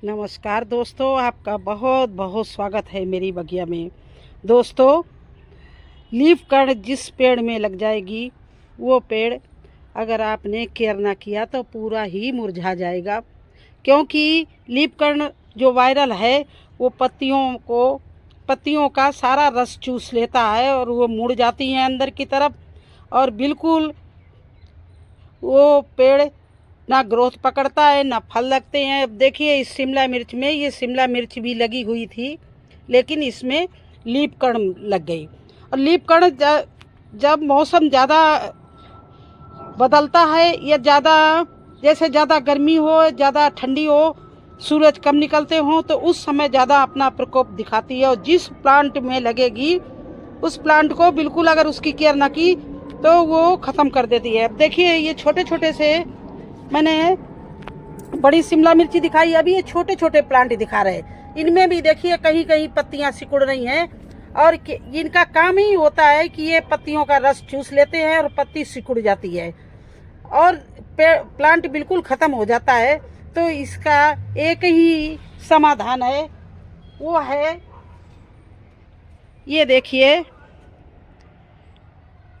नमस्कार दोस्तों, आपका बहुत बहुत स्वागत है मेरी बगिया में। दोस्तों, लीफ कण जिस पेड़ में लग जाएगी वो पेड़ अगर आपने केयर ना किया तो पूरा ही मुरझा जाएगा, क्योंकि लीफ कण जो वायरल है वो पत्तियों का सारा रस चूस लेता है और वो मुड़ जाती हैं अंदर की तरफ और बिल्कुल वो पेड़ ना ग्रोथ पकड़ता है ना फल लगते हैं। अब देखिए इस शिमला मिर्च में, ये शिमला मिर्च भी लगी हुई थी लेकिन इसमें लीफ कण लग गई। और लीफ कण जब मौसम ज़्यादा बदलता है या जैसे ज़्यादा गर्मी हो, ज़्यादा ठंडी हो, सूरज कम निकलते हों तो उस समय ज़्यादा अपना प्रकोप दिखाती है। और जिस प्लांट में लगेगी उस प्लांट को बिल्कुल अगर उसकी केयर ना की तो वो ख़त्म कर देती है। अब देखिए ये छोटे छोटे से मैंने बड़ी शिमला मिर्ची दिखाई, अभी ये छोटे छोटे प्लांट दिखा रहे हैं। इनमें भी देखिए कहीं कहीं पत्तियां सिकुड़ रही हैं और इनका काम ही होता है कि ये पत्तियों का रस चूस लेते हैं और पत्ती सिकुड़ जाती है और प्लांट बिल्कुल ख़त्म हो जाता है। तो इसका एक ही समाधान है, वो है ये देखिए,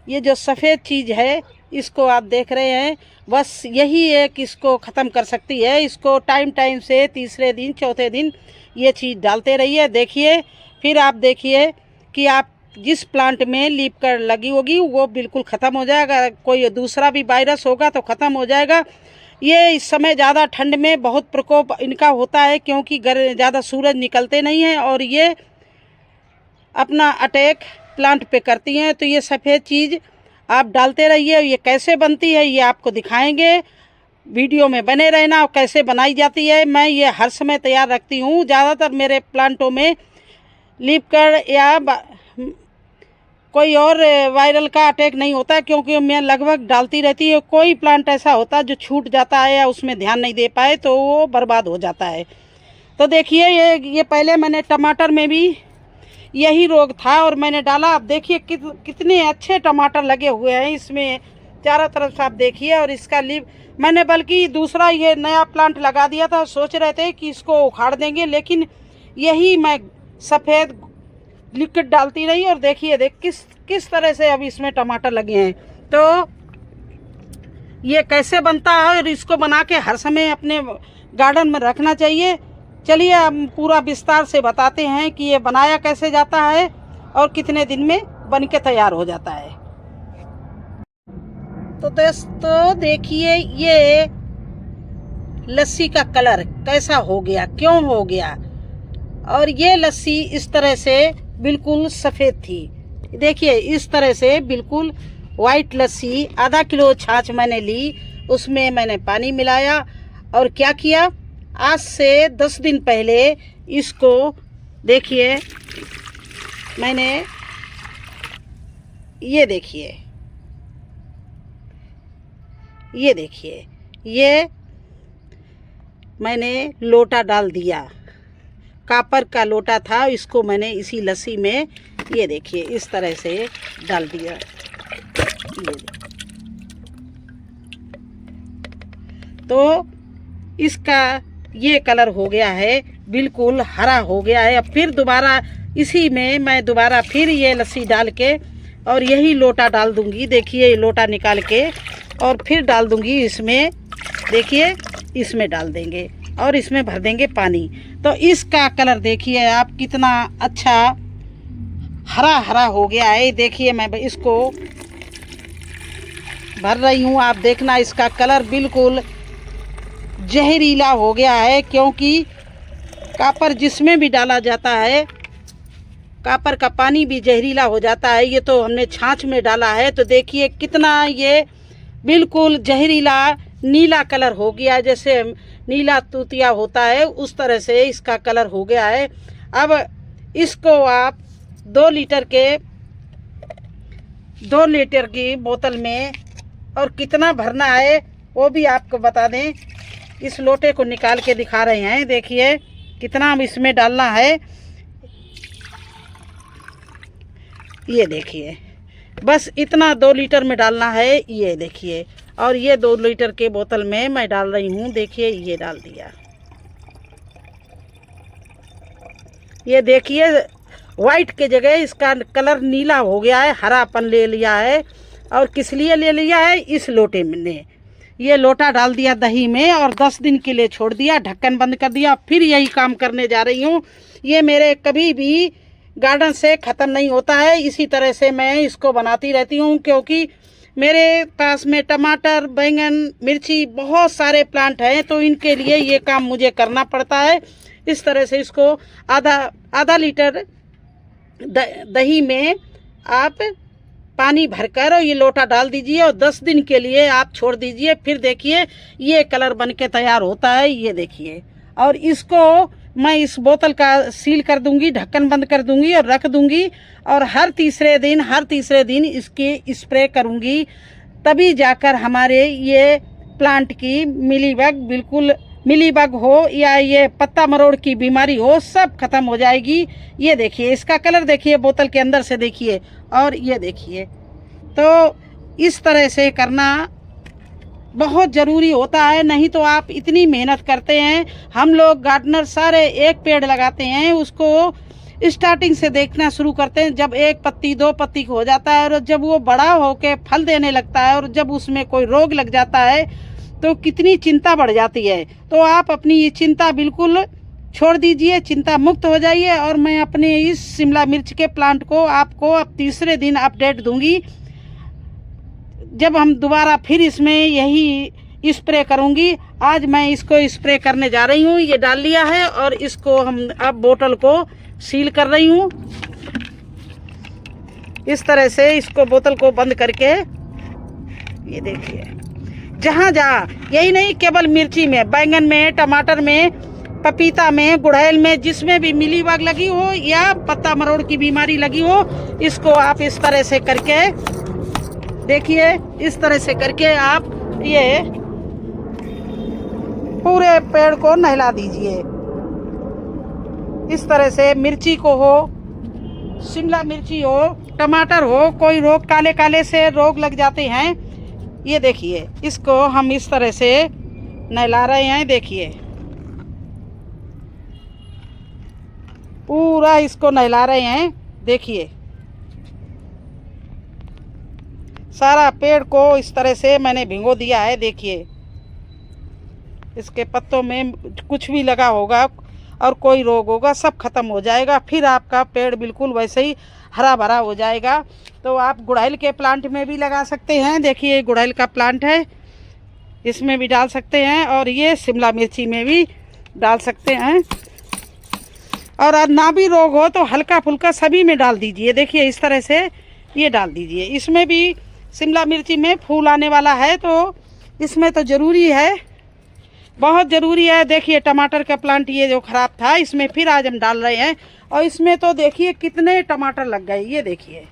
ये जो सफ़ेद चीज़ है इसको आप देख रहे हैं, बस यही एक इसको ख़त्म कर सकती है। इसको टाइम टाइम से तीसरे दिन चौथे दिन ये चीज़ डालते रहिए। देखिए फिर आप देखिए कि आप जिस प्लांट में लीफ कण लगी होगी वो बिल्कुल ख़त्म हो जाएगा। कोई दूसरा भी वायरस होगा तो ख़त्म हो जाएगा। ये इस समय ज़्यादा ठंड में बहुत प्रकोप इनका होता है, क्योंकि ज़्यादा सूरज निकलते नहीं हैं और ये अपना अटैक प्लांट पे करती हैं। तो ये सफ़ेद चीज़ आप डालते रहिए। ये कैसे बनती है ये आपको दिखाएंगे, वीडियो में बने रहना। और कैसे बनाई जाती है मैं ये हर समय तैयार रखती हूँ। ज़्यादातर मेरे प्लांटों में लीफ कण या कोई और वायरल का अटैक नहीं होता, क्योंकि मैं लगभग डालती रहती है। कोई प्लांट ऐसा होता है जो छूट जाता है या उसमें ध्यान नहीं दे पाए तो वो बर्बाद हो जाता है। तो देखिए ये पहले मैंने टमाटर में भी यही रोग था और मैंने डाला। अब देखिए कितने अच्छे टमाटर लगे हुए हैं इसमें चारों तरफ से, आप देखिए। और इसका लीफ मैंने बल्कि दूसरा ये नया प्लांट लगा दिया था, सोच रहे थे कि इसको उखाड़ देंगे, लेकिन यही मैं सफ़ेद लिक्विड डालती रही और देखिए किस तरह से अब इसमें टमाटर लगे हैं। तो ये कैसे बनता है और इसको बना के हर समय अपने गार्डन में रखना चाहिए। चलिए हम पूरा विस्तार से बताते हैं कि ये बनाया कैसे जाता है और कितने दिन में बन के तैयार हो जाता है। तो दोस्तों देखिए ये लस्सी का कलर कैसा हो गया, क्यों हो गया। और ये लस्सी इस तरह से बिल्कुल सफ़ेद थी, देखिए इस तरह से बिल्कुल वाइट लस्सी। आधा किलो छाछ मैंने ली, उसमें मैंने पानी मिलाया और क्या किया, आज से 10 दिन पहले इसको देखिए मैंने ये देखिए ये मैंने लोटा डाल दिया, कापर का लोटा था, इसको मैंने इसी लस्सी में ये देखिए इस तरह से डाल दिया। तो इसका ये कलर हो गया है, बिल्कुल हरा हो गया है। अब फिर दोबारा इसी में मैं दोबारा फिर ये लस्सी डाल के और यही लोटा डाल दूंगी। देखिए ये लोटा निकाल के और फिर डाल दूंगी इसमें, देखिए इसमें डाल देंगे और इसमें भर देंगे पानी। तो इसका कलर देखिए आप कितना अच्छा हरा हरा हो गया है। देखिए मैं इसको भर रही हूँ, आप देखना इसका कलर बिल्कुल जहरीला हो गया है, क्योंकि कापर जिसमें भी डाला जाता है कापर का पानी भी जहरीला हो जाता है। ये तो हमने छाछ में डाला है तो देखिए कितना ये बिल्कुल जहरीला नीला कलर हो गया, जैसे नीला तूतिया होता है उस तरह से इसका कलर हो गया है। अब इसको आप 2 लीटर की बोतल में और कितना भरना है वो भी आपको बता दें। इस लोटे को निकाल के दिखा रहे हैं, देखिए कितना हम इसमें डालना है। ये देखिए बस इतना 2 लीटर में डालना है, ये देखिए। और ये 2 लीटर के बोतल में मैं डाल रही हूँ, देखिए ये डाल दिया। ये देखिए वाइट के जगह इसका कलर नीला हो गया है, हरापन ले लिया है। और किस लिए ले लिया है? इस लोटे ने ये लोटा डाल दिया दही में और 10 दिन के लिए छोड़ दिया, ढक्कन बंद कर दिया। फिर यही काम करने जा रही हूँ। ये मेरे कभी भी गार्डन से ख़त्म नहीं होता है, इसी तरह से मैं इसको बनाती रहती हूँ। क्योंकि मेरे पास में टमाटर, बैंगन, मिर्ची बहुत सारे प्लांट हैं, तो इनके लिए ये काम मुझे करना पड़ता है। इस तरह से इसको आधा लीटर दही में आप पानी भरकर और ये लोटा डाल दीजिए और 10 दिन के लिए आप छोड़ दीजिए। फिर देखिए ये कलर बनके तैयार होता है, ये देखिए। और इसको मैं इस बोतल का सील कर दूंगी, ढक्कन बंद कर दूंगी और रख दूंगी। और हर तीसरे दिन इसकी स्प्रे करूंगी, तभी जाकर हमारे ये प्लांट की मिलीबग हो या ये पत्ता मरोड़ की बीमारी हो, सब खत्म हो जाएगी। ये देखिए इसका कलर देखिए, बोतल के अंदर से देखिए और ये देखिए। तो इस तरह से करना बहुत ज़रूरी होता है, नहीं तो आप इतनी मेहनत करते हैं। हम लोग गार्डनर सारे एक पेड़ लगाते हैं, उसको स्टार्टिंग से देखना शुरू करते हैं। जब 1 पत्ती 2 पत्ती हो जाता है और जब वो बड़ा होकर फल देने लगता है और जब उसमें कोई रोग लग जाता है तो कितनी चिंता बढ़ जाती है। तो आप अपनी ये चिंता बिल्कुल छोड़ दीजिए, चिंता मुक्त हो जाइए। और मैं अपने इस शिमला मिर्च के प्लांट को आपको अब तीसरे दिन अपडेट दूंगी, जब हम दोबारा फिर इसमें यही स्प्रे करूंगी। आज मैं इसको स्प्रे करने जा रही हूँ। ये डाल लिया है और इसको हम अब बोतल को सील कर रही हूँ। इस तरह से इसको बोतल को बंद करके ये देखिए, जहाँ यही नहीं, केवल मिर्ची में, बैंगन में, टमाटर में, पपीता में, गुड़हल में, जिसमें भी मिलीबग लगी हो या पत्ता मरोड़ की बीमारी लगी हो, इसको आप इस तरह से करके देखिए। इस तरह से करके आप ये पूरे पेड़ को नहला दीजिए। इस तरह से मिर्ची को हो, शिमला मिर्ची हो, टमाटर हो, कोई रोग, काले काले से रोग लग जाते हैं। ये देखिए इसको हम इस तरह से नहला रहे हैं। देखिए पूरा इसको नहला रहे हैं। देखिए सारा पेड़ को इस तरह से मैंने भिगो दिया है। देखिए इसके पत्तों में कुछ भी लगा होगा और कोई रोग होगा, सब खत्म हो जाएगा। फिर आपका पेड़ बिल्कुल वैसे ही हरा भरा हो जाएगा। तो आप गुड़हल के प्लांट में भी लगा सकते हैं। देखिए गुड़हल का प्लांट है, इसमें भी डाल सकते हैं और ये शिमला मिर्ची में भी डाल सकते हैं। और ना भी रोग हो तो हल्का फुल्का सभी में डाल दीजिए। देखिए इस तरह से ये डाल दीजिए। इसमें भी शिमला मिर्ची में फूल आने वाला है, तो इसमें तो ज़रूरी है, बहुत ज़रूरी है। देखिए टमाटर का प्लांट ये जो ख़राब था, इसमें फिर आज हम डाल रहे हैं और इसमें तो देखिए कितने टमाटर लग गए। ये देखिए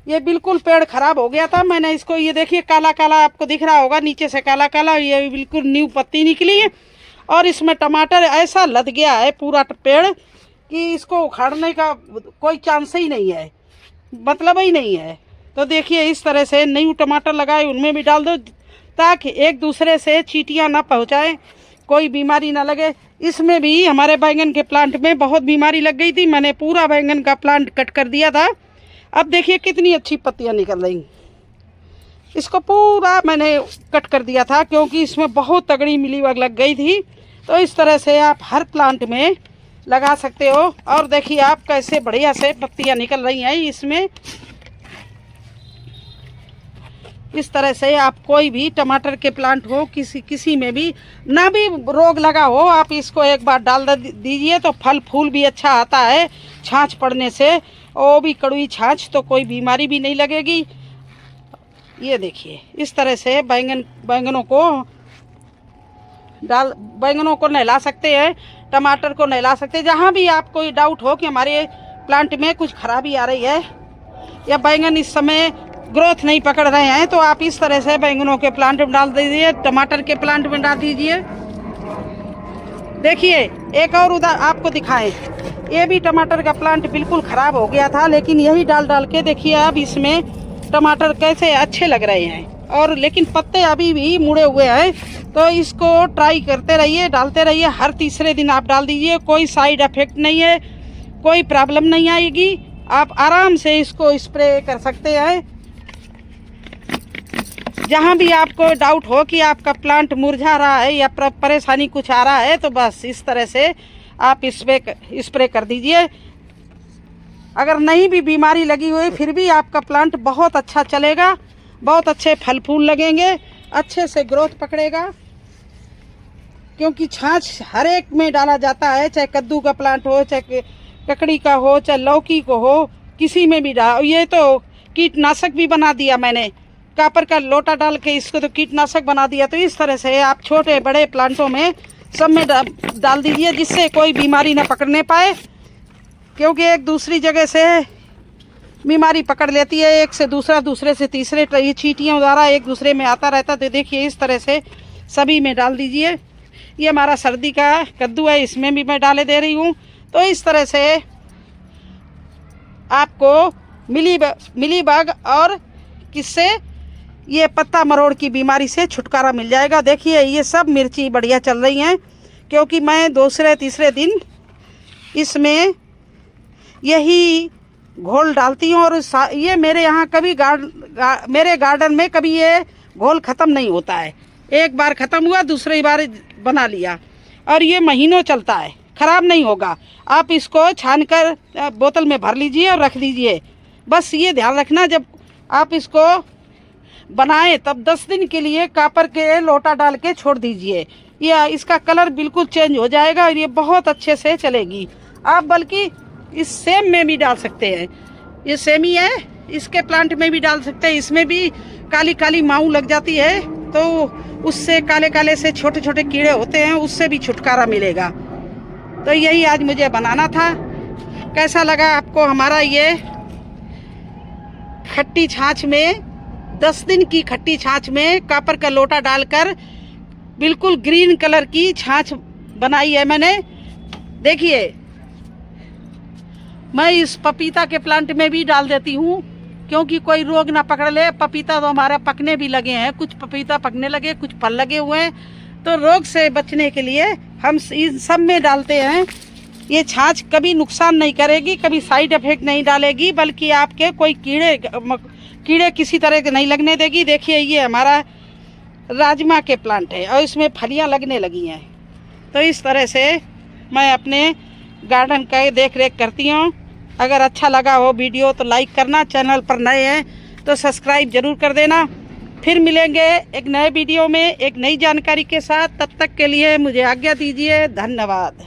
ये बिल्कुल पेड़ ख़राब हो गया था। मैंने इसको, ये देखिए काला काला आपको दिख रहा होगा, नीचे से काला काला, ये बिल्कुल न्यू पत्ती निकली है। और इसमें टमाटर ऐसा लद गया है पूरा पेड़ कि इसको उखाड़ने का कोई चांस ही नहीं है, मतलब ही नहीं है। तो देखिए इस तरह से न्यू टमाटर लगाए, उनमें भी डाल दो ताकि एक दूसरे से चींटियां ना पहुंचाएं, कोई बीमारी ना लगे। इसमें भी हमारे बैंगन के प्लांट में बहुत बीमारी लग गई थी, मैंने पूरा बैंगन का प्लांट कट कर दिया था। अब देखिए कितनी अच्छी पत्तियां निकल रही। इसको पूरा मैंने कट कर दिया था क्योंकि इसमें बहुत तगड़ी मिलीबग लग गई थी। तो इस तरह से आप हर प्लांट में लगा सकते हो। और देखिए आप कैसे बढ़िया से पत्तियां निकल रही हैं इसमें। इस तरह से आप कोई भी टमाटर के प्लांट हो, किसी में भी ना भी रोग लगा हो, आप इसको एक बार डाल दीजिए तो फल फूल भी अच्छा आता है छाछ पड़ने से, वो भी कड़वी छाछ, तो कोई बीमारी भी नहीं लगेगी। ये देखिए इस तरह से बैंगनों को नहला सकते हैं, टमाटर को नहला सकते हैं। जहाँ भी आप कोई डाउट हो कि हमारे प्लांट में कुछ खराबी आ रही है या बैंगन इस समय ग्रोथ नहीं पकड़ रहे हैं, तो आप इस तरह से बैंगनों के प्लांट में डाल दीजिए, टमाटर के प्लांट में डाल दीजिए। देखिए एक और उदाहरण आपको दिखाएं, ये भी टमाटर का प्लांट बिल्कुल ख़राब हो गया था, लेकिन यही डाल के देखिए अब इसमें टमाटर कैसे अच्छे लग रहे हैं। और लेकिन पत्ते अभी भी मुड़े हुए हैं, तो इसको ट्राई करते रहिए, डालते रहिए, हर तीसरे दिन आप डाल दीजिए। कोई साइड इफ़ेक्ट नहीं है, कोई प्रॉब्लम नहीं आएगी, आप आराम से इसको स्प्रे कर सकते हैं। जहाँ भी आपको डाउट हो कि आपका प्लांट मुरझा रहा है या परेशानी कुछ आ रहा है, तो बस इस तरह से आप स्प्रे कर दीजिए। अगर नहीं भी बीमारी लगी हुई फिर भी आपका प्लांट बहुत अच्छा चलेगा, बहुत अच्छे फल फूल लगेंगे, अच्छे से ग्रोथ पकड़ेगा। क्योंकि छाछ हर एक में डाला जाता है, चाहे कद्दू का प्लांट हो, चाहे ककड़ी का हो, चाहे लौकी को हो, किसी में भी डाल। ये तो कीटनाशक भी बना दिया मैंने, कॉपर का लोटा डाल के इसको तो कीटनाशक बना दिया। तो इस तरह से आप छोटे बड़े प्लांटों में सब में डाल दीजिए, जिससे कोई बीमारी ना पकड़ने पाए। क्योंकि एक दूसरी जगह से बीमारी पकड़ लेती है, एक से दूसरा, दूसरे से तीसरे, ये चींटियों द्वारा एक दूसरे में आता रहता। तो देखिए इस तरह से सभी में डाल दीजिए। ये हमारा सर्दी का कद्दू है, इसमें भी मैं डाले दे रही हूँ। तो इस तरह से आपको मिलीबग और किससे, ये पत्ता मरोड़ की बीमारी से छुटकारा मिल जाएगा। देखिए ये सब मिर्ची बढ़िया चल रही हैं, क्योंकि मैं दूसरे तीसरे दिन इसमें यही घोल डालती हूँ। और ये मेरे यहाँ कभी मेरे गार्डन में कभी ये घोल ख़त्म नहीं होता है। एक बार ख़त्म हुआ, दूसरी बार बना लिया, और ये महीनों चलता है, ख़राब नहीं होगा। आप इसको छानकर बोतल में भर लीजिए और रख दीजिए। बस ये ध्यान रखना, जब आप इसको बनाएं तब 10 दिन के लिए कॉपर के लोटा डाल के छोड़ दीजिए। ये इसका कलर बिल्कुल चेंज हो जाएगा और ये बहुत अच्छे से चलेगी। आप बल्कि इस सेम में भी डाल सकते हैं, ये सेम ही है, इसके प्लांट में भी डाल सकते हैं। इसमें भी काली काली माऊ लग जाती है, तो उससे काले काले से छोटे छोटे कीड़े होते हैं, उससे भी छुटकारा मिलेगा। तो यही आज मुझे बनाना था। कैसा लगा आपको हमारा ये खट्टी छाछ में, 10 दिन की खट्टी छाछ में कॉपर का लोटा डालकर बिल्कुल ग्रीन कलर की छाछ बनाई है मैंने। देखिए मैं इस पपीता के प्लांट में भी डाल देती हूँ, क्योंकि कोई रोग ना पकड़ ले। पपीता तो हमारे पकने भी लगे हैं, कुछ पपीता पकने लगे, कुछ फल लगे हुए हैं। तो रोग से बचने के लिए हम इन सब में डालते हैं। ये छाछ कभी नुकसान नहीं करेगी, कभी साइड इफेक्ट नहीं डालेगी, बल्कि आपके कोई कीड़े किसी तरह के नहीं लगने देगी। देखिए ये हमारा राजमा के प्लांट है और इसमें फलियां लगने लगी हैं। तो इस तरह से मैं अपने गार्डन का देख रेख करती हूँ। अगर अच्छा लगा हो वीडियो तो लाइक करना, चैनल पर नए हैं तो सब्सक्राइब जरूर कर देना। फिर मिलेंगे एक नए वीडियो में एक नई जानकारी के साथ। तब तक के लिए मुझे आज्ञा दीजिए। धन्यवाद।